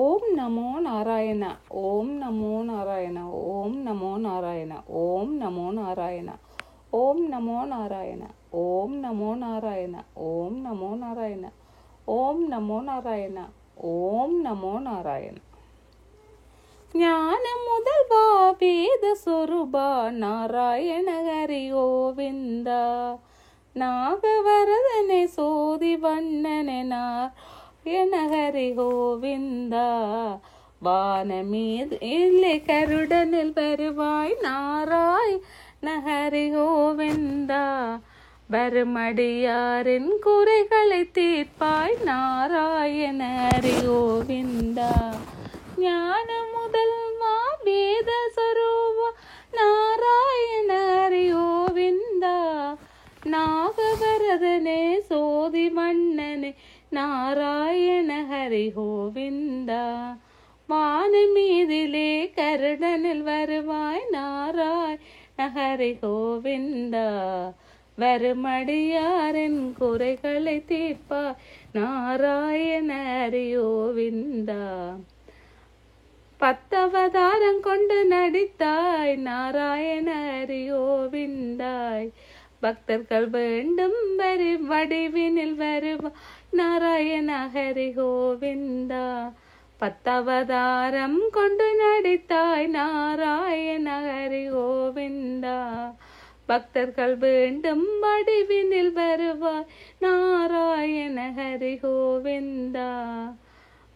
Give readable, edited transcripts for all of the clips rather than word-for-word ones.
ஓம் நமோ நாராயண. ஓம் நமோ நாராயண. ஓம் நமோ நாராயண. ஓம் நமோ நாராயண. ஓம் நமோ நாராயண. ஓம் நமோ நாராயண. ஓம் நமோ நாராயண. ஓம் நமோ நாராயண. ஓம் நமோ நாராயண. ஞான முதல்வா வேத சொரூபா நாராயண ஹரி கோவிந்த. நாகவரதனை சோதி வண்ணனை நாராயண ஹரி கோவிந்த. வானமீது இல்லை கருடனில் வருவாய் நாராயண ஹரி கோவிந்த. வருமடியாரின் குறைகளை தீர்ப்பாய் நாராயண ஹரி கோவிந்த. ஞான முதல்வா வேத சொரூபா நாராயண ஹரி கோவிந்த. நாகவரதனே சோதி மன்னனே நாராயண ஹரி கோவிந்த. வானமீதிலே கருடனில் வருவாய் நாராயண ஹரி கோவிந்த. வருமடியாரின் குறைகளை தீர்ப்பாய் நாராயண ஹரி கோவிந்த. 10 அவதாரம் கொண்டு நடித்தாய் நாராயண ஹரி கோவிந்தாய். பக்தர்கள் வேண்டும் வடிவினில் வருவாய் நாராயண ஹரி கோவிந்தா. 10 அவதாரம் கொண்டு நடித்தாய் நாராயண ஹரி கோவிந்தா. பக்தர்கள் வேண்டும் வடிவினில் வருவாய் நாராயண ஹரி கோவிந்தா.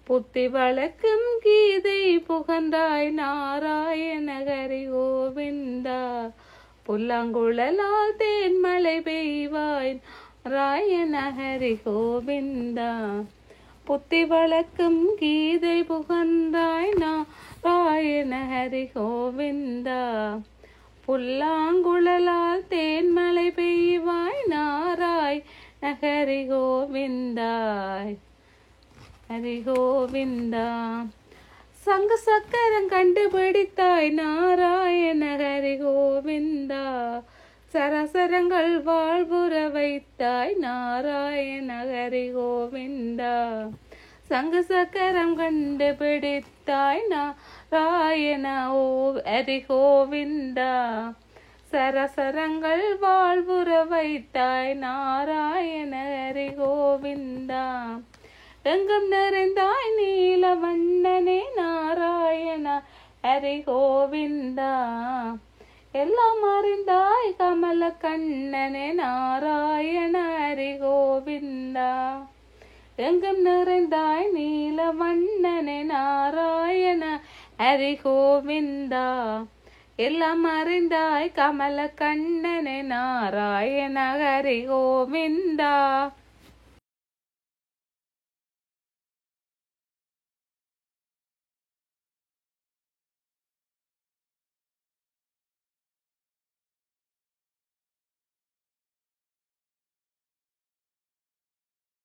புத்தி வளர்க்கும் கீதை புகழ்ந்தாய் நாராயண ஹரி கோவிந்தா. புல்லாங்குழலால் தேன்மழை பெய்வாய் நாராயண ஹரி கோவிந்தா. புத்தி வளர்க்கும் கீதை புகழ்ந்தாய் நாராயண ஹரி கோவிந்தா. புல்லாங்குழலால் தேன்மழை பெய்வாய் நாராயண ஹரி கோவிந்தாய் ஹரி கோவிந்தா. சங்கு சக்கரம் கண்டுபிடித்தாய் நாராயண ஹரி கோவிந்தா. சரசரங்கள் வாழ்வுற வைத்தாய் நாராயண ஹரி கோவிந்தா. சங்கு சக்கரம் கண்டுபிடித்தாய் நாராயண ஹரி கோவிந்தா. சரசரங்கள் வாழ்வுற வைத்தாய் நாராயண ஹரி கோவிந்தா. எங்கும் நிறைந்தாய் நீல வண்ணனே நாராயண ஹரி கோவிந்தா. எல்லாம் அறிந்தாய் கமல கண்ணனே நாராயண ஹரி கோவிந்தா. எங்கும் நிறைந்தாய் நீல வண்ணனே நாராயண ஹரி கோவிந்தா. எல்லாம் அறிந்தாய் கமல கண்ணனே நாராயண ஹரி கோவிந்தா.